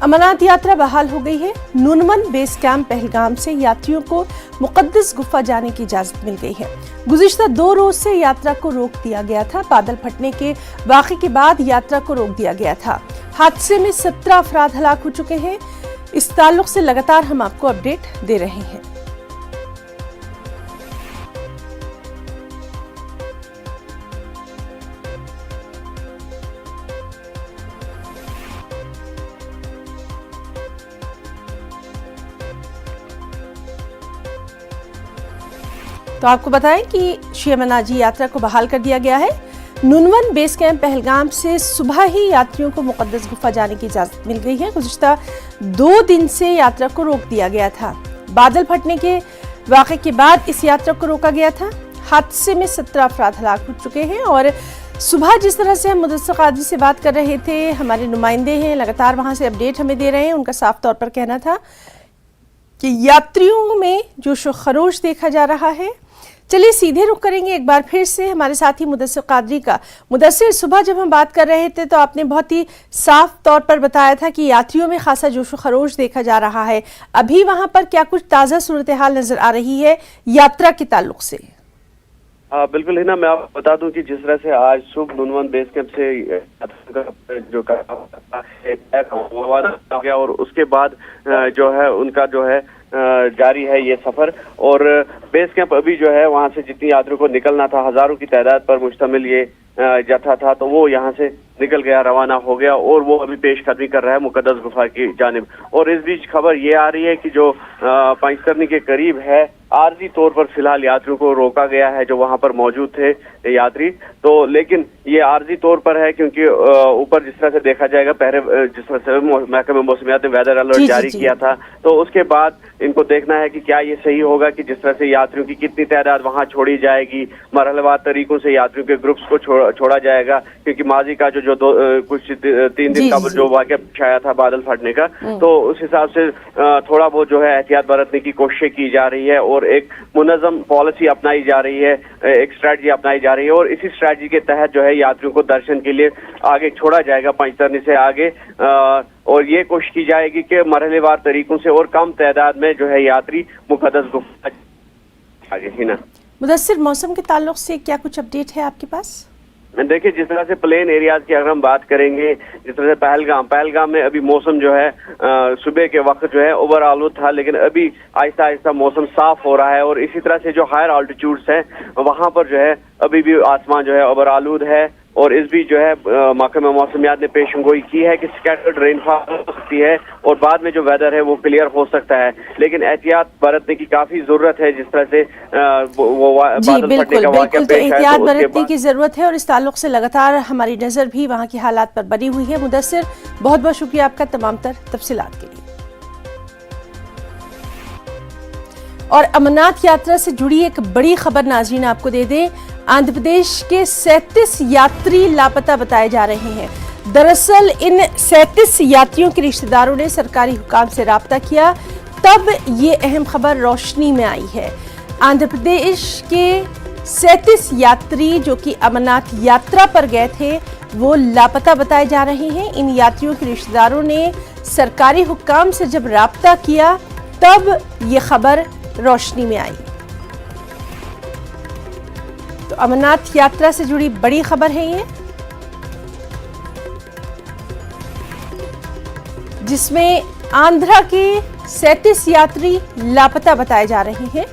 अमरनाथ यात्रा बहाल हो गई है। नूनवन बेस कैंप पहलगाम से यात्रियों को मुकद्दस गुफा जाने की इजाजत मिल गई है। गुज़िश्ता 2 रोज से यात्रा को रोक दिया गया था। बादल फटने के वाक़े के बाद यात्रा को रोक दिया गया था। हादसे में 17 अफराद हलाक हो चुके हैं। इस ताल्लुक से लगातार हम आपको अपडेट दे रहे हैं। तो आपको बताएं कि श्री अमरनाथ जी यात्रा को बहाल कर दिया गया है। नूनवन बेस कैंप पहलगाम से सुबह ही यात्रियों को मुकद्दस गुफा जाने की इजाजत मिल गई है। गुज़िश्ता 2 दिन से यात्रा को रोक दिया गया था। बादल फटने के वाक़े के बाद इस यात्रा को रोका गया था। हादसे में 17 अफराद हलाक हो चुके हैं और सुबह जिस तरह से हम मुदस्सिर कादरी से बात कर रहे थे, हमारे नुमाइंदे हैं, लगातार वहां से अपडेट हमें दे रहे हैं। उनका साफ तौर पर कहना था कि यात्रियों में जोश व खरोश देखा जा रहा है। चलिए सीधे रुख करेंगे एक बार फिर से हमारे साथी मुदस्सिर कादरी का। मुदस्सिर, सुबह जब हम बात कर रहे थे तो आपने बहुत ही साफ तौर पर बताया था कि यात्रियों में खासा जोश व खरोश देखा जा रहा है। अभी वहां पर क्या कुछ ताज़ा सूरत हाल नजर आ रही है यात्रा के ताल्लुक से? हाँ बिल्कुल हिना, मैं आपको बता दूं कि जिस तरह से आज सुबह नूनवन बेस कैंप से जो हो गया और उसके बाद जो है उनका जो है जारी है ये सफर। और बेस कैंप अभी जो है वहां से जितनी यात्रियों को निकलना था, हजारों की तादाद पर मुश्तमिल ये जत्था था, तो वो यहाँ से निकल गया, रवाना हो गया और वो अभी पेशकदमी कर रहा है मुकद्दस गुफा की जानिब। और इस बीच खबर ये आ रही है कि जो पंचतरनी के करीब है, आर्जी तौर पर फिलहाल यात्रियों को रोका गया है जो वहां पर मौजूद थे यात्री। तो लेकिन ये आर्जी तौर पर है क्योंकि ऊपर जिस तरह से देखा जाएगा, पहले जिस तरह से महकमे मौसमियात ने वेदर अलर्ट जारी किया था, तो उसके बाद इनको देखना है कि क्या ये सही होगा कि जिस तरह से यात्रियों की कितनी तादाद वहां छोड़ी जाएगी, मरहलेवार तरीकों से यात्रियों के ग्रुप्स को छोड़ा जाएगा। क्योंकि माजी का जो कुछ 3 दिन का जो वाक़या छाया था बादल फटने का, तो उस हिसाब से थोड़ा बहुत जो है एहतियात बरतने की कोशिशें की जा रही है और एक मुनज़्ज़म पॉलिसी अपनाई जा रही है, एक स्ट्रैटेजी अपनाई जा रही है। और इसी स्ट्रैटेजी के तहत जो है यात्रियों को दर्शन के लिए आगे छोड़ा जाएगा पंचतरनी से आगे, और ये कोशिश की जाएगी कि मरहलेवार तरीकों से और कम तादाद में जो है यात्री मुकद्दस गुफा आगे। हिना, मुदस्सिर, मौसम के ताल्लुक से क्या कुछ अपडेट है आपके पास? देखिए, जिस तरह से प्लेन एरियाज की अगर हम बात करेंगे, जिस तरह से पहलगाम में अभी मौसम जो है सुबह के वक्त जो है ओवर आलूद था, लेकिन अभी आहिस्ता आहिस्ता मौसम साफ हो रहा है। और इसी तरह से जो हायर ऑल्टीट्यूड्स हैं वहां पर जो है अभी भी आसमान जो है ओवर आलूद है। और इस बीच जो है महकमा मौसमियात ने पेशगोई की है कि स्कैटर्ड रेनफॉल हो सकती है और बाद में जो वेदर है वो क्लियर हो सकता है, लेकिन एहतियात बरतने की काफी जरूरत है। जिस तरह से वो बादल फटने का वाक़या तो एहतियात बरतने की जरूरत है और इस ताल्लुक से लगातार हमारी नजर भी वहाँ की हालात पर बनी हुई है। मुदस्सिर, बहुत बहुत शुक्रिया आपका तमाम तर तफसीलात के लिए। और अमरनाथ यात्रा से जुड़ी एक बड़ी खबर नाज़रीन आपको दे दें। आंध्र प्रदेश के 37 यात्री लापता बताए जा रहे हैं। दरअसल इन 37 यात्रियों के रिश्तेदारों ने सरकारी हुकाम से राब्ता किया, तब ये अहम खबर रोशनी में आई है। आंध्र प्रदेश के 37 यात्री जो कि अमरनाथ यात्रा पर गए थे वो लापता बताए जा रहे हैं। इन यात्रियों के रिश्तेदारों ने सरकारी हुकाम से जब राब्ता किया तब ये खबर रोशनी में आई। तो अमरनाथ यात्रा से जुड़ी बड़ी खबर है ये, जिसमें आंध्रा के 37 यात्री लापता बताए जा रहे हैं।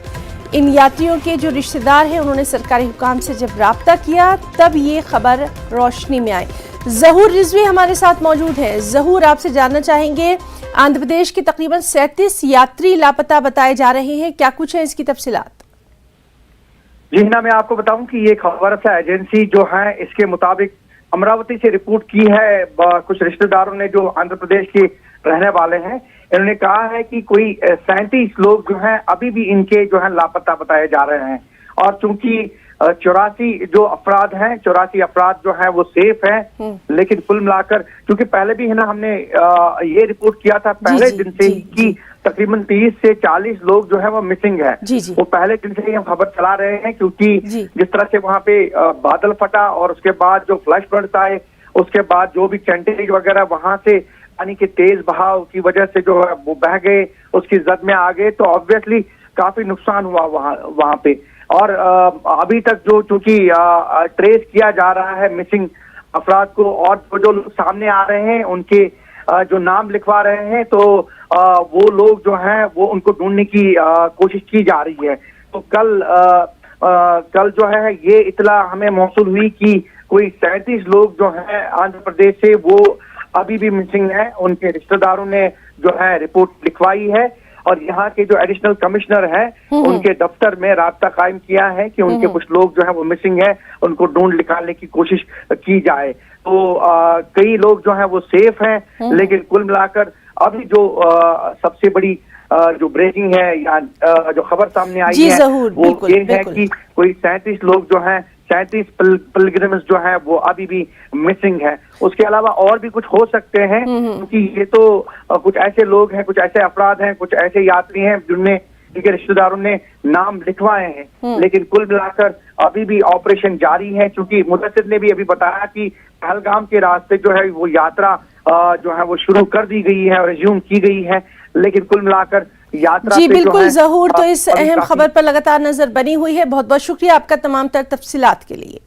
इन यात्रियों के जो रिश्तेदार हैं उन्होंने सरकारी हुकाम से जब राब्ता किया तब ये खबर रोशनी में आई। ज़हूर रिजवी हमारे साथ मौजूद है। ज़हूर, आपसे जानना चाहेंगे, आंध्र प्रदेश के तकरीबन 37 यात्री लापता बताए जा रहे हैं, क्या कुछ है इसकी तफसीलात? जी हिना, मैं आपको बताऊं कि ये खबर एजेंसी जो है इसके मुताबिक अमरावती से रिपोर्ट की है। कुछ रिश्तेदारों ने जो आंध्र प्रदेश के रहने वाले हैं, इन्होंने कहा है कि कोई 37 लोग जो हैं अभी भी इनके जो है लापता बताए जा रहे हैं। और चूंकि 84 जो अफराद हैं, 84 अफराद जो हैं वो सेफ हैं, लेकिन कुल मिलाकर क्योंकि पहले भी है ना हमने ये रिपोर्ट किया था पहले दिन से कि तकरीबन 30 से 40 लोग जो है वो मिसिंग है। वो पहले दिन से ही हम खबर चला रहे हैं क्योंकि जिस तरह से वहाँ पे बादल फटा और उसके बाद जो फ्लैश फ्लड्स आए, उसके बाद जो भी कैंटेज वगैरह वहां से पानी के तेज बहाव की वजह से जो है वो बह गए, उसकी जद में आ गए, तो ऑब्वियसली काफी नुकसान हुआ वहां पे। और अभी तक जो चूंकि ट्रेस किया जा रहा है मिसिंग अफराद को, और जो लोग सामने आ रहे हैं उनके जो नाम लिखवा रहे हैं, तो वो लोग जो हैं वो उनको ढूंढने की कोशिश की जा रही है। तो कल जो है ये इतला हमें मौसूल हुई कि कोई 37 लोग जो हैं आंध्र प्रदेश से वो अभी भी मिसिंग हैं। उनके रिश्तेदारों ने जो है रिपोर्ट लिखवाई है, और यहाँ के जो एडिशनल कमिश्नर हैं उनके दफ्तर में राब्ता कायम किया है कि उनके कुछ लोग जो है वो मिसिंग है, उनको ढूंढ निकालने की कोशिश की जाए। तो कई लोग जो है वो सेफ हैं, लेकिन कुल मिलाकर अभी जो सबसे बड़ी जो ब्रेकिंग है या जो खबर सामने आई है वो ये है कि कोई 37 लोग जो हैं, 37 पिलग्रिम्स जो है वो अभी भी मिसिंग है। उसके अलावा और भी कुछ हो सकते हैं, क्योंकि ये तो कुछ ऐसे लोग हैं, कुछ ऐसे अफराद हैं, कुछ ऐसे यात्री हैं जिनने जिनके रिश्तेदारों ने नाम लिखवाए हैं, लेकिन कुल मिलाकर अभी भी ऑपरेशन जारी है। क्योंकि मुदस्सिर ने भी अभी बताया कि पहलगाम के रास्ते जो है वो यात्रा जो है वो शुरू कर दी गई है और रिज्यूम की गई है, लेकिन कुल मिलाकर यात्रा जी बिल्कुल ज़हूर, तो इस अहम खबर पर लगातार नजर बनी हुई है। बहुत बहुत शुक्रिया आपका तमाम तर तफसीलात के लिए।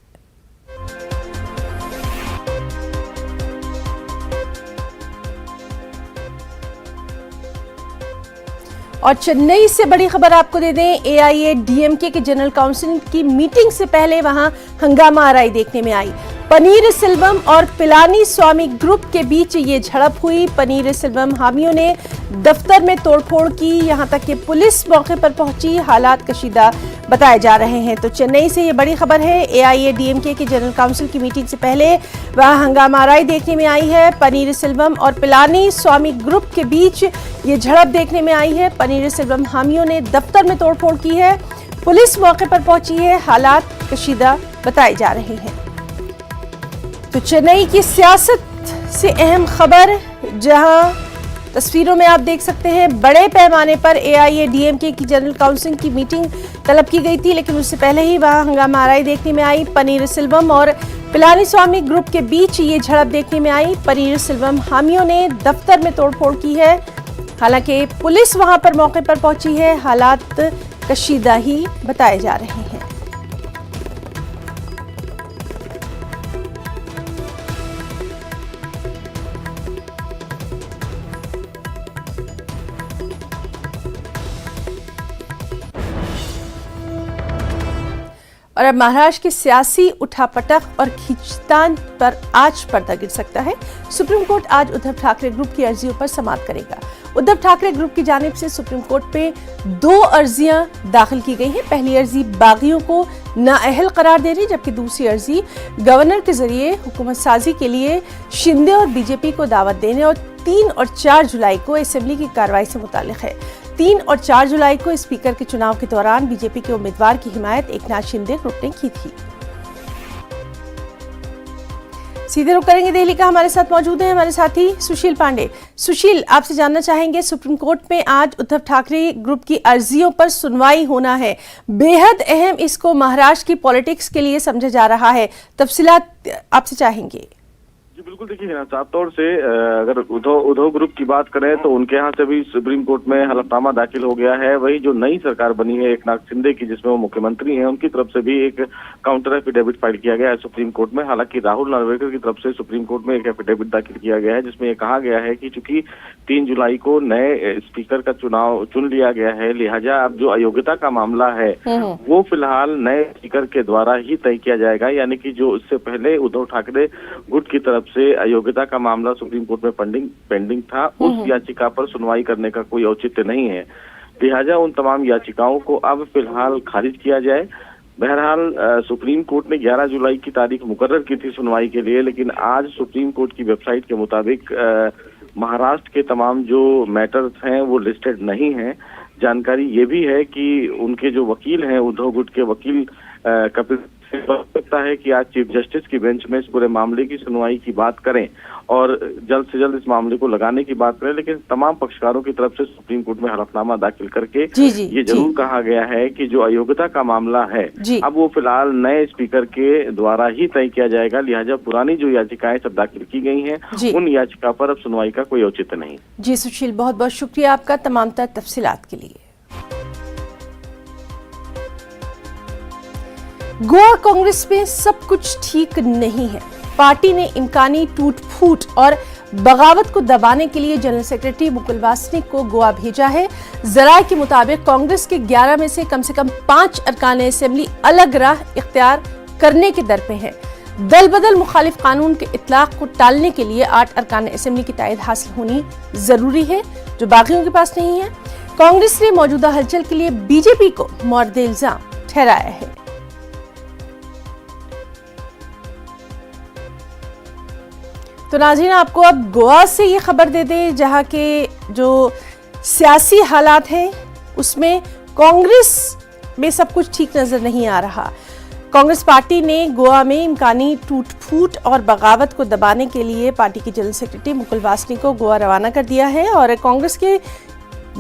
और चेन्नई से बड़ी खबर आपको दे दें, AIADMK के जनरल काउंसिल की मीटिंग से पहले वहां हंगामा आराई देखने में आई। पनीर सेल्वम और पिलानी स्वामी ग्रुप के बीच ये झड़प हुई। पनीर सेल्वम हामियों ने दफ्तर में तोड़फोड़ की, यहां तक कि पुलिस मौके पर पहुंची। हालात कशीदा बताए जा रहे हैं। तो चेन्नई से ये बड़ी खबर है, AIADMK की जनरल काउंसिल की मीटिंग से पहले वहां हंगामा आराई देखने में आई है। पनीर सेल्वम और पिलानी स्वामी ग्रुप के बीच ये झड़प देखने में आई है। पनीर सेल्वम हामियों ने दफ्तर में तोड़फोड़ की है, पुलिस मौके पर पहुंची है। हालात कशीदा बताए जा रहे हैं। तो चेन्नई की सियासत से अहम खबर, जहां तस्वीरों में आप देख सकते हैं बड़े पैमाने पर AIADMK की जनरल काउंसिल की मीटिंग तलब की गई थी, लेकिन उससे पहले ही वहां हंगामा आराई देखने में आई। पनीर सेल्वम और पिलानी स्वामी ग्रुप के बीच ये झड़प देखने में आई। पनीर सेल्वम हामियों ने दफ्तर में तोड़फोड़ की है, हालांकि पुलिस वहां पर मौके पर पहुंची है। हालात कशीदा ही बताए जा रहे हैं। और अब महाराष्ट्र की सियासी उठापटक और खींचतान पर आज पर्दा गिर सकता है। सुप्रीम कोर्ट आज उद्धव ठाकरे ग्रुप की अर्जियों पर समाअत करेगा। उद्धव ठाकरे ग्रुप की जानिब से सुप्रीम कोर्ट पे 2 अर्जियां दाखिल की गई हैं। पहली अर्जी बागियों को नाअहल करार देने, जबकि दूसरी अर्जी गवर्नर के जरिए हुकूमत साजी के लिए शिंदे और बीजेपी को दावत देने और 3 और 4 जुलाई को असेंबली की कार्रवाई से मुताल्लिक है। 3 और 4 जुलाई को स्पीकर के चुनाव के दौरान बीजेपी के उम्मीदवार की हिमायत एकनाथ शिंदे ग्रुप ने की थी। सीधे रुख करेंगे दिल्ली का, हमारे साथ मौजूद हैं हमारे साथी सुशील पांडे। सुशील, आपसे जानना चाहेंगे, सुप्रीम कोर्ट में आज उद्धव ठाकरे ग्रुप की अर्जियों पर सुनवाई होना है, बेहद अहम इसको महाराष्ट्र की पॉलिटिक्स के लिए समझा जा रहा है, तफसीलात आपसे चाहेंगे। जी बिल्कुल, देखिए साफ तौर से अगर उद्धव ग्रुप की बात करें तो उनके यहाँ से भी सुप्रीम कोर्ट में हलफनामा दाखिल हो गया है। वही जो नई सरकार बनी है एकनाथ शिंदे की, जिसमें वो मुख्यमंत्री हैं, उनकी तरफ से भी एक काउंटर एफिडेविट फाइल किया गया है सुप्रीम कोर्ट में। हालांकि राहुल नार्वेकर की तरफ से सुप्रीम कोर्ट में एक एफिडेविट दाखिल किया गया है, जिसमें ये कहा गया है कि चूंकि 3 जुलाई को नए स्पीकर का चुनाव चुन लिया गया है, लिहाजा अब जो अयोग्यता का मामला है वो फिलहाल नए स्पीकर के द्वारा ही तय किया जाएगा। यानी कि जो इससे पहले उद्धव ठाकरे गुट की तरफ से अयोग्यता का मामला सुप्रीम कोर्ट में पेंडिंग था, उस याचिका पर सुनवाई करने का कोई औचित्य नहीं है। लिहाजा उन तमाम याचिकाओं को अब फिलहाल खारिज किया जाए। बहरहाल सुप्रीम कोर्ट ने 11 जुलाई की तारीख मुकर्रर की थी सुनवाई के लिए, लेकिन आज सुप्रीम कोर्ट की वेबसाइट के मुताबिक महाराष्ट्र के तमाम जो मैटर्स हैं वो लिस्टेड नहीं है। जानकारी ये भी है कि उनके जो वकील हैं, उद्धव गुट के वकील कपिल लगता है कि आज चीफ जस्टिस की बेंच में इस पूरे मामले की सुनवाई की बात करें और जल्द से जल्द इस मामले को लगाने की बात करें, लेकिन तमाम पक्षकारों की तरफ से सुप्रीम कोर्ट में हलफनामा दाखिल करके ये जरूर कहा गया है कि जो अयोग्यता का मामला है अब वो फिलहाल नए स्पीकर के द्वारा ही तय किया जाएगा, लिहाजा पुरानी जो याचिकाएं सब दाखिल की गई हैं उन याचिका पर अब सुनवाई का कोई औचित्य नहीं। जी सुशील, बहुत बहुत शुक्रिया आपका तमाम तफसीलात के लिए। गोवा कांग्रेस में सब कुछ ठीक नहीं है। पार्टी ने इम्कानी टूट फूट और बगावत को दबाने के लिए जनरल सेक्रेटरी मुकुल वासनिक को गोवा भेजा है। जराये के मुताबिक कांग्रेस के 11 में से कम 5 अरकान असेंबली अलग राह इख्तियार करने के दर पे हैं। दल बदल मुखालिफ कानून के इतलाक को टालने के लिए 8 अरकान असेंबली की तायद हासिल होनी जरूरी है, जो बाकियों के पास नहीं है। कांग्रेस ने मौजूदा हलचल के लिए बीजेपी को मोर्द इल्जाम ठहराया है। तो नाज़रीन, आपको अब गोवा से ये खबर दे दें जहां के जो सियासी हालात हैं उसमें कांग्रेस में सब कुछ ठीक नजर नहीं आ रहा। कांग्रेस पार्टी ने गोवा में इम्कानी टूट फूट और बगावत को दबाने के लिए पार्टी के जनरल सेक्रेटरी मुकुल वासनिक को गोवा रवाना कर दिया है और कांग्रेस के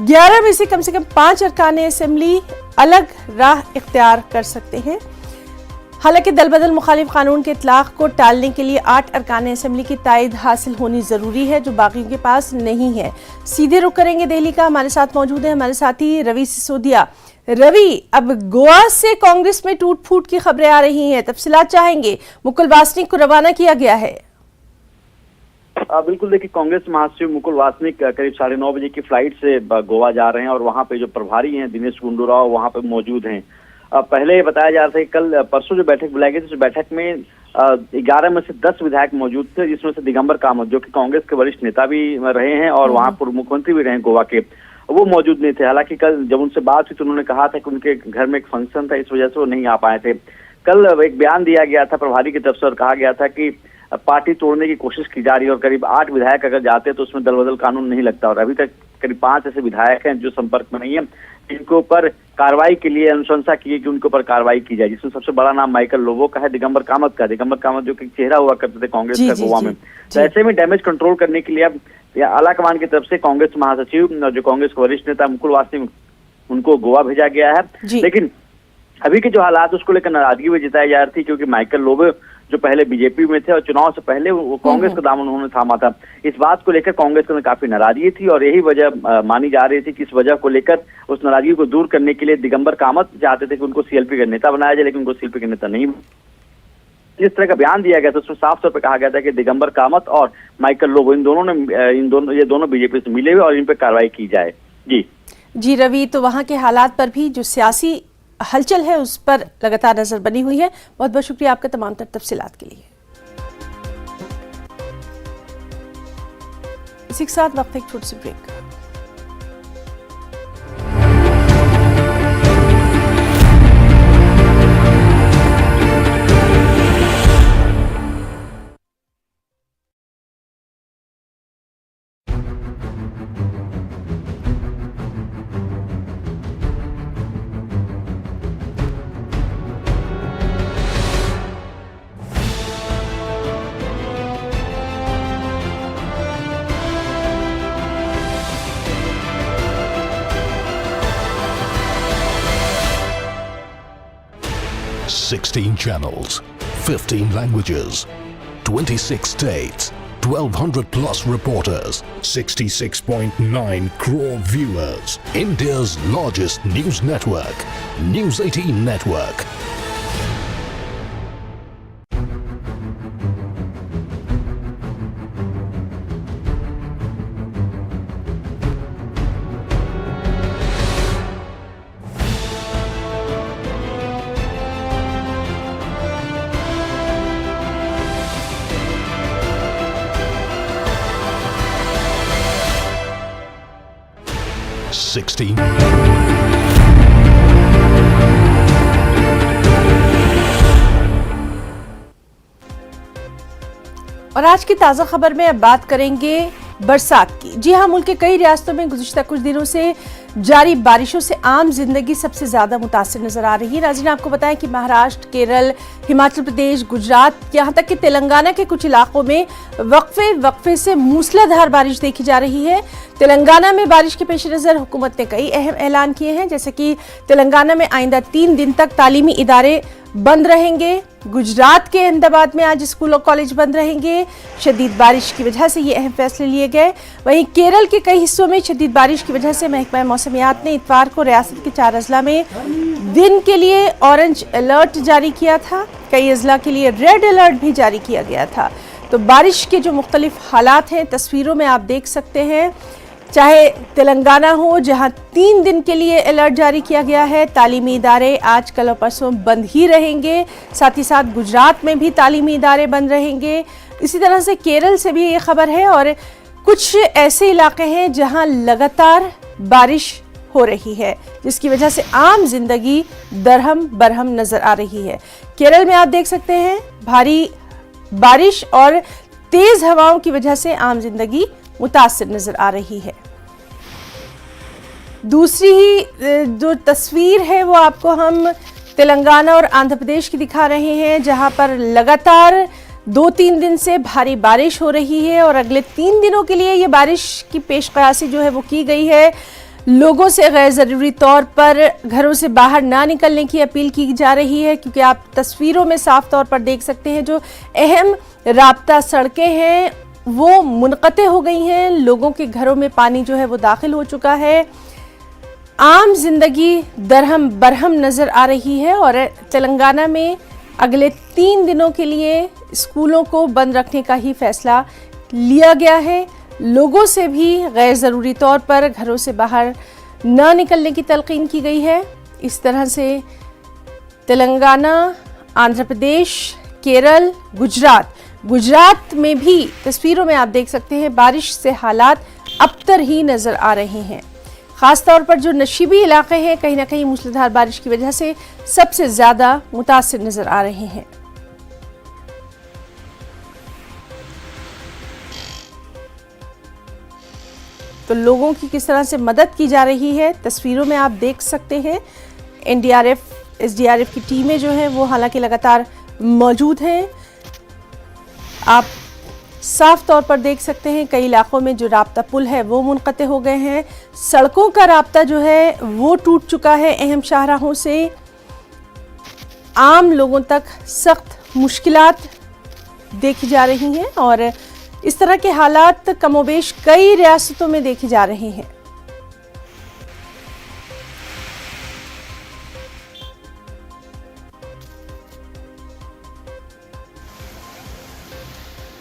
11 में से कम 5 अरकान असेंबली अलग राह इख्तियार कर सकते हैं। हालांकि दल बदल मुखालिफ कानून के इतलाक को टालने के लिए 8 अरकान असेंबली की तायद हासिल होनी जरूरी है, जो बाकियों के पास नहीं है। सीधे रुख करेंगे दिल्ली का, हमारे साथ मौजूद है हमारे साथी रवि सिसोदिया। रवि, अब गोवा से कांग्रेस में टूट फूट की खबरें आ रही हैं, तफसीलात चाहेंगे। मुकुल वासनिक को रवाना किया गया है। बिल्कुल, देखिए कांग्रेस महासचिव मुकुल वासनिक करीब 9:30 बजे की फ्लाइट से गोवा जा रहे हैं और वहां पे जो प्रभारी हैं दिनेश गुंडू राव वहां पे मौजूद हैं। पहले बताया जा रहा था कि कल परसों जो बैठक बुलाई गई थी, उस बैठक में 11 में से 10 विधायक मौजूद थे, जिसमें से दिगंबर कामत जो कि कांग्रेस के वरिष्ठ नेता भी रहे हैं और वहां पूर्व मुख्यमंत्री भी रहे गोवा के, वो मौजूद नहीं थे। हालांकि कल जब उनसे बात हुई तो उन्होंने कहा था कि उनके घर में एक फंक्शन था, इस वजह से वो नहीं आ पाए थे। कल एक बयान दिया गया था प्रभारी की तरफ से और कहा गया था कि पार्टी तोड़ने की कोशिश की जा रही है और करीब 8 विधायक अगर जाते हैं तो उसमें दल बदल कानून नहीं लगता और अभी तक करीब 5 ऐसे विधायक हैं जो संपर्क में नहीं है, इनके ऊपर कार्रवाई के लिए अनुशंसा की है कि उनके ऊपर कार्रवाई की जाए, जिसमें सबसे बड़ा नाम माइकल लोबो का है, दिगंबर कामत जो कि चेहरा हुआ करते थे कांग्रेस का गोवा में। तो ऐसे में डैमेज कंट्रोल करने के लिए अब आला कमान की तरफ से कांग्रेस महासचिव जो कांग्रेस के वरिष्ठ नेता मुकुल वासनिक उनको गोवा भेजा गया है। लेकिन अभी के जो हालात उसको लेकर नाराजगी भी जताई जा रही थी, क्योंकि माइकल लोबो जो पहले बीजेपी में थे और चुनाव से पहले वो कांग्रेस का दामन उन्होंने थामा था। इस बात को लेकर कांग्रेस के अंदर काफी नाराजगी थी और यही वजह मानी जा रही थी कि इस वजह को लेकर उस नाराजगी को दूर करने के लिए दिगंबर कामत चाहते थे कि उनको सीएलपी का नेता बनाया जाए, लेकिन उनको सीएलपी का नेता नहीं। जिस तरह का बयान दिया गया था उसमें साफ तौर पर कहा गया था कि दिगंबर कामत और माइकल लोबो ये दोनों बीजेपी से मिले हुए और इन पर कार्रवाई की जाए। जी रवि, तो वहां के हालात पर भी जो सियासी हलचल है उस पर लगातार नजर बनी हुई है। बहुत बहुत शुक्रिया आपका तमाम तफसीलात के लिए। इसी के साथ वक्त एक छोटी सी break. Sixteen channels, 15 languages, 26 states, 1,200 plus reporters, 66.9 crore viewers. India's largest news network, News 18 Network. और आज की ताज़ा खबर में अब बात करेंगे बरसात की। जी हां, मुल्क के कई रियासतों में गुज़िश्ता कुछ दिनों से जारी बारिशों से आम जिंदगी सबसे ज्यादा मुतासिर नजर आ रही है। नाज़रीन, आपको बताएं कि महाराष्ट्र, केरल, हिमाचल प्रदेश, गुजरात, यहाँ तक कि तेलंगाना के कुछ इलाकों में वक्फे से मूसलाधार बारिश देखी जा रही है। तेलंगाना में बारिश के पेश नज़र हुकूमत ने कई अहम ऐलान किए हैं, जैसे कि तेलंगाना में आइंदा 3 दिन तक तालीमी इदारे बंद रहेंगे। गुजरात के अहमदाबाद में आज स्कूल और कॉलेज बंद रहेंगे। शदीद बारिश की वजह से ये अहम फैसले लिए गए। वहीं केरल के कई हिस्सों में शदीद बारिश की वजह से महकमा मौसमियात ने इतवार को रियासत के 4 अजला में दिन के लिए ऑरेंज अलर्ट जारी किया था। कई अजला के लिए रेड अलर्ट भी जारी किया गया था। तो बारिश के जो मुख्तलिफ हालात हैं तस्वीरों में आप देख सकते हैं। चाहे तेलंगाना हो, जहां 3 दिन के लिए अलर्ट जारी किया गया है, तालीमी इदारे आज, कल और परसों बंद ही रहेंगे। साथ ही साथ गुजरात में भी तालीमी इदारे बंद रहेंगे। इसी तरह से केरल से भी ये खबर है और कुछ ऐसे इलाके हैं जहां लगातार बारिश हो रही है, जिसकी वजह से आम जिंदगी दरहम बरहम नजर आ रही है। केरल में आप देख सकते हैं भारी बारिश और तेज हवाओं की वजह से आम जिंदगी मुतासिर नजर आ रही है। दूसरी ही जो तस्वीर है वो आपको हम तेलंगाना और आंध्र प्रदेश की दिखा रहे हैं, जहां पर लगातार 2-3 दिन से भारी बारिश हो रही है और अगले 3 दिनों के लिए ये बारिश की पेशकयासी जो है वो की गई है। लोगों से गैर ज़रूरी तौर पर घरों से बाहर ना निकलने की अपील की जा रही है, क्योंकि आप तस्वीरों में साफ तौर पर देख सकते हैं जो अहम राब्ता सड़कें हैं वो मुनक़ते हो गई हैं। लोगों के घरों में पानी जो है वो दाखिल हो चुका है। आम जिंदगी दरहम बरहम नज़र आ रही है और तेलंगाना में अगले 3 दिनों के लिए स्कूलों को बंद रखने का ही फैसला लिया गया है। लोगों से भी गैर ज़रूरी तौर पर घरों से बाहर न निकलने की तलकीन की गई है। इस तरह से तेलंगाना, आंध्र प्रदेश, केरल, गुजरात में भी तस्वीरों में आप देख सकते हैं बारिश से हालात अबतर ही नज़र आ रहे हैं। ख़ास तौर पर जो नशीबी इलाके हैं कहीं ना कहीं मूसलाधार बारिश की वजह से सबसे ज़्यादा मुतासिर नज़र आ रहे हैं। तो लोगों की किस तरह से मदद की जा रही है तस्वीरों में आप देख सकते हैं। एनडीआरएफ, एसडीआरएफ की टीमें जो हैं वो हालांकि लगातार मौजूद हैं। आप साफ तौर पर देख सकते हैं कई इलाकों में जो राब्ता पुल है वो मुनक़ते हो गए हैं। सड़कों का राब्ता जो है वो टूट चुका है अहम शाहराहों से। आम लोगों तक सख्त मुश्किलात देखी जा रही हैं और इस तरह के हालात कमोबेश कई रियासतों में देखे जा रहे हैं।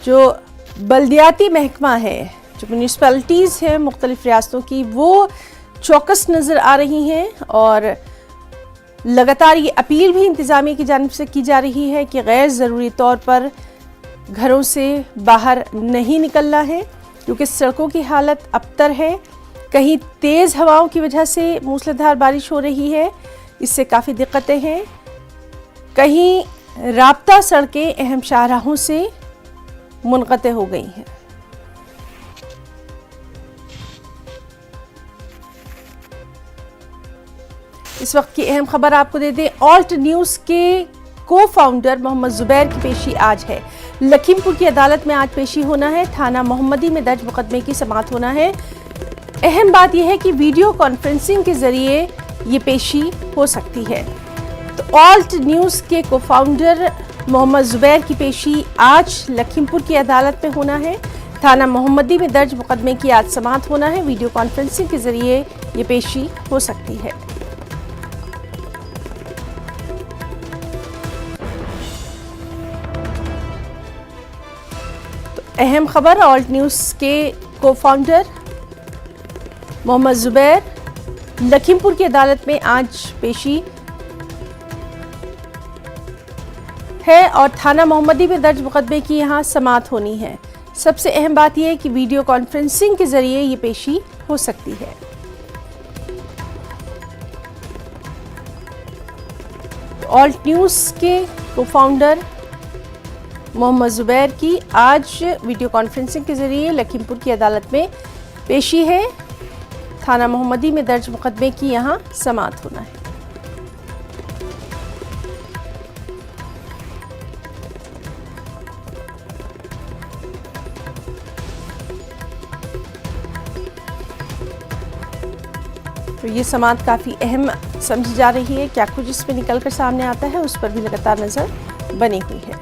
जो बल्दियाती महकमा है, जो म्यूनिसिपैलिटीज़ हैं मुख्तलिफ रियासतों की, वो चौकस नज़र आ रही हैं और लगातार ये अपील भी इंतज़ामिया की जानिब से की जा रही है कि गैर ज़रूरी तौर पर घरों से बाहर नहीं निकलना है, क्योंकि सड़कों की हालत अबतर है। कहीं तेज़ हवाओं की वजह से मूसलाधार बारिश हो रही है, इससे काफ़ी दिक्कतें हैं। कहीं राब्ता सड़कें अहम शाहराहों से मुनक़ते हो गई हैं। इस वक्त की अहम खबर आपको दे दें, ऑल्ट न्यूज़ के को फाउंडर मोहम्मद जुबैर की पेशी आज है। लखीमपुर की अदालत में आज पेशी होना है। थाना मोहम्मदी में दर्ज मुकदमे की समाअत होना है। अहम बात यह है कि वीडियो कॉन्फ्रेंसिंग के जरिए ये पेशी हो सकती है। तो ऑल्ट न्यूज़ के को फाउंडर मोहम्मद जुबैर की पेशी आज लखीमपुर की अदालत में होना है। थाना मोहम्मदी में दर्ज मुकदमे की आज समाअत होना है। वीडियो कॉन्फ्रेंसिंग के जरिए ये पेशी हो सकती है। अहम खबर, ऑल्ट न्यूज़ के को फाउंडर मोहम्मद जुबैर लखीमपुर की अदालत में आज पेशी है और थाना मोहम्मदी में दर्ज मुकदमे की यहां समाअत होनी है। सबसे अहम बात यह है कि वीडियो कॉन्फ्रेंसिंग के जरिए ये पेशी हो सकती है। ऑल्ट न्यूज़ के को फाउंडर मोहम्मद जुबैर की आज वीडियो कॉन्फ्रेंसिंग के जरिए लखीमपुर की अदालत में पेशी है। थाना मोहम्मदी में दर्ज मुकदमे की यहां समाअत होना है। तो ये समाअत काफ़ी अहम समझी जा रही है। क्या कुछ इसमें निकल कर सामने आता है उस पर भी लगातार नज़र बनी हुई है।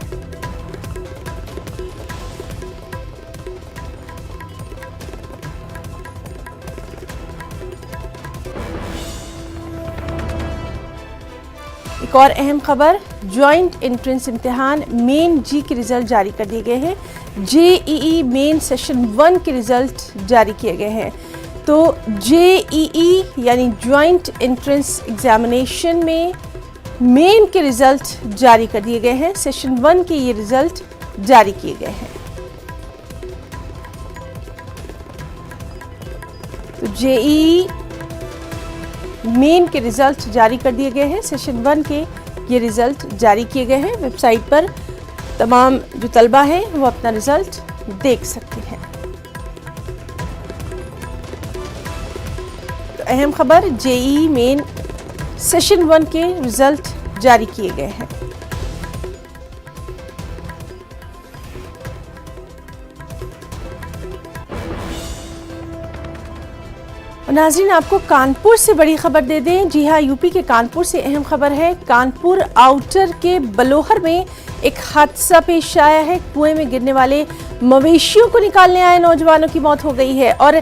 एक और अहम खबर, जॉइंट एंट्रेंस इम्तिहान मेन जी के रिजल्ट जारी कर दिए गए हैं। जेईई मेन सेशन 1 के रिजल्ट जारी किए गए हैं। तो जेईई यानी जॉइंट एंट्रेंस एग्जामिनेशन में मेन के रिजल्ट जारी कर दिए गए हैं। सेशन 1 के ये रिजल्ट जारी किए गए हैं। तो जेईई मेन के रिजल्ट जारी कर दिए गए हैं। सेशन 1 के ये रिजल्ट जारी किए गए हैं। वेबसाइट पर तमाम जो तलबा हैं वो अपना रिजल्ट देख सकते हैं। तो अहम खबर, जेईई मेन सेशन 1 के रिजल्ट जारी किए गए हैं। नाज़रीन, आपको कानपुर से बड़ी खबर दे दें। जी हाँ, यूपी के कानपुर से अहम खबर है। कानपुर आउटर के बलोहर में एक हादसा पेश आया है। कुएं में गिरने वाले मवेशियों को निकालने आए नौजवानों की मौत हो गई है। और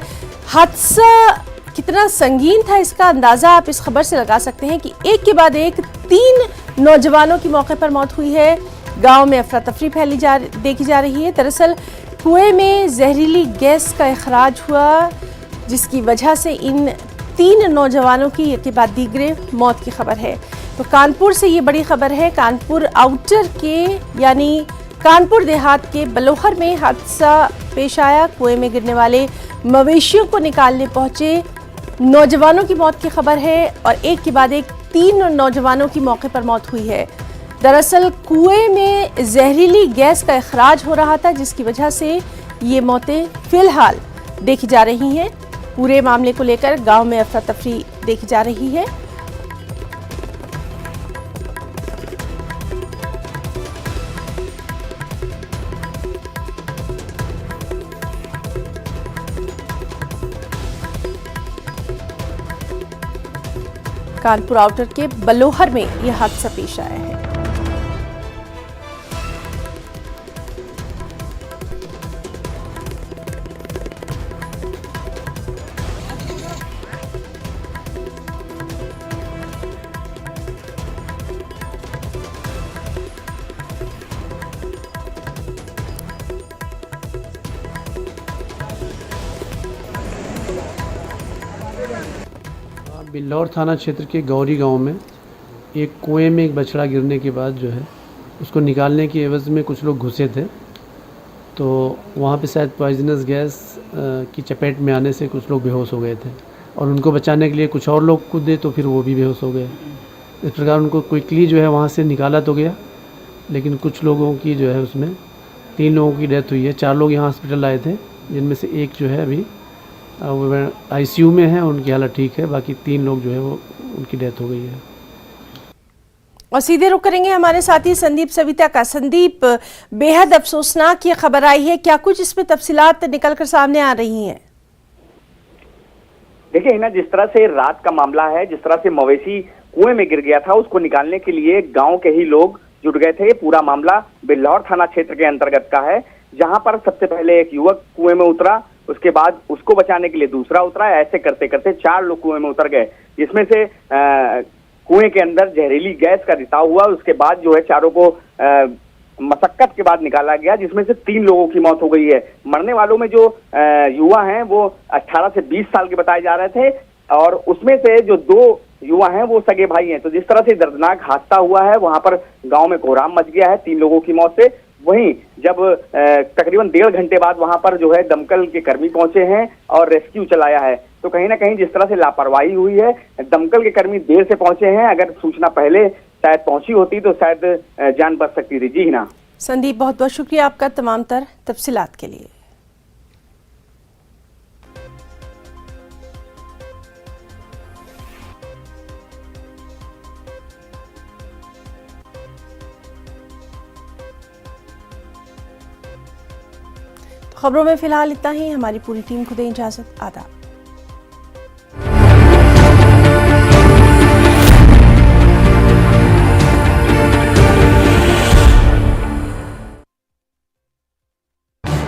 हादसा कितना संगीन था इसका अंदाज़ा आप इस खबर से लगा सकते हैं कि एक के बाद एक 3 नौजवानों की मौके पर मौत हुई है। गांव में अफरा तफरी देखी जा रही है। दरअसल कुएं में जहरीली गैस का इखराज हुआ, जिसकी वजह से इन 3 नौजवानों की एक के बाद दीगरे मौत की खबर है। तो कानपुर से ये बड़ी खबर है। कानपुर आउटर के यानी कानपुर देहात के बलोहर में हादसा पेश आया। कुएं में गिरने वाले मवेशियों को निकालने पहुंचे नौजवानों की मौत की खबर है। और एक के बाद एक 3 नौजवानों की मौके पर मौत हुई है। दरअसल कुएं में जहरीली गैस का इखराज हो रहा था, जिसकी वजह से ये मौतें फिलहाल देखी जा रही हैं। पूरे मामले को लेकर गांव में अफरा तफरी देखी जा रही है। कानपुर आउटर के बलोहर में यह हादसा पेश आया है। बिल्लौर थाना क्षेत्र के गौरी गांव में एक कुएं में एक बछड़ा गिरने के बाद जो है उसको निकालने की एवज़ में कुछ लोग घुसे थे। तो वहाँ पे शायद पॉइजनस गैस की चपेट में आने से कुछ लोग बेहोश हो गए थे और उनको बचाने के लिए कुछ और लोग कूदे तो फिर वो भी बेहोश हो गए। इस प्रकार उनको क्विकली जो है वहाँ से निकाला तो गया, लेकिन कुछ लोगों की जो है उसमें 3 लोगों की डेथ हुई है। 4 लोग यहाँ हॉस्पिटल आए थे, जिनमें से एक जो है अभी आईसीयू में है, उनकी हालत ठीक है। बाकी 3 लोग जो है वो उनकी डेथ हो गई है। और सीधे रुक करेंगे हमारे साथी संदीप सविता का। संदीप, बेहद अफसोसनाक ये खबर आई है, क्या कुछ इसमें तफसीलात निकल कर सामने आ रही हैं? देखिए ना, जिस तरह से रात का मामला है, जिस तरह से मवेशी कुएं में गिर गया था, उसको निकालने के लिए गांव के ही लोग जुट गए थे। पूरा मामला बिल्लौर थाना क्षेत्र के अंतर्गत का है, जहां पर सबसे पहले एक युवक कुएं में उतरा, उसके बाद उसको बचाने के लिए दूसरा उतरा। ऐसे करते करते 4 लोग कुएं में उतर गए, जिसमें से कुएं के अंदर जहरीली गैस का रिसाव हुआ। उसके बाद जो है चारों को मशक्कत के बाद निकाला गया, जिसमें से 3 लोगों की मौत हो गई है। मरने वालों में जो युवा हैं वो 18 से 20 साल के बताए जा रहे थे, और उसमें से जो 2 युवा हैं वो सगे भाई हैं। तो जिस तरह से दर्दनाक हादसा हुआ है, वहां पर गांव में कोहराम मच गया है 3 लोगों की मौत से। वहीं जब तकरीबन 1.5 घंटे बाद वहां पर जो है दमकल के कर्मी पहुंचे हैं और रेस्क्यू चलाया है, तो कहीं ना कहीं जिस तरह से लापरवाही हुई है, दमकल के कर्मी देर से पहुंचे हैं। अगर सूचना पहले शायद पहुंची होती तो शायद जान बच सकती थी। जी ना, संदीप, बहुत बहुत शुक्रिया आपका तमाम तर तफसीलात के लिए। खबरों में फिलहाल इतना ही। हमारी पूरी टीम को दें इजाजत। आदाब।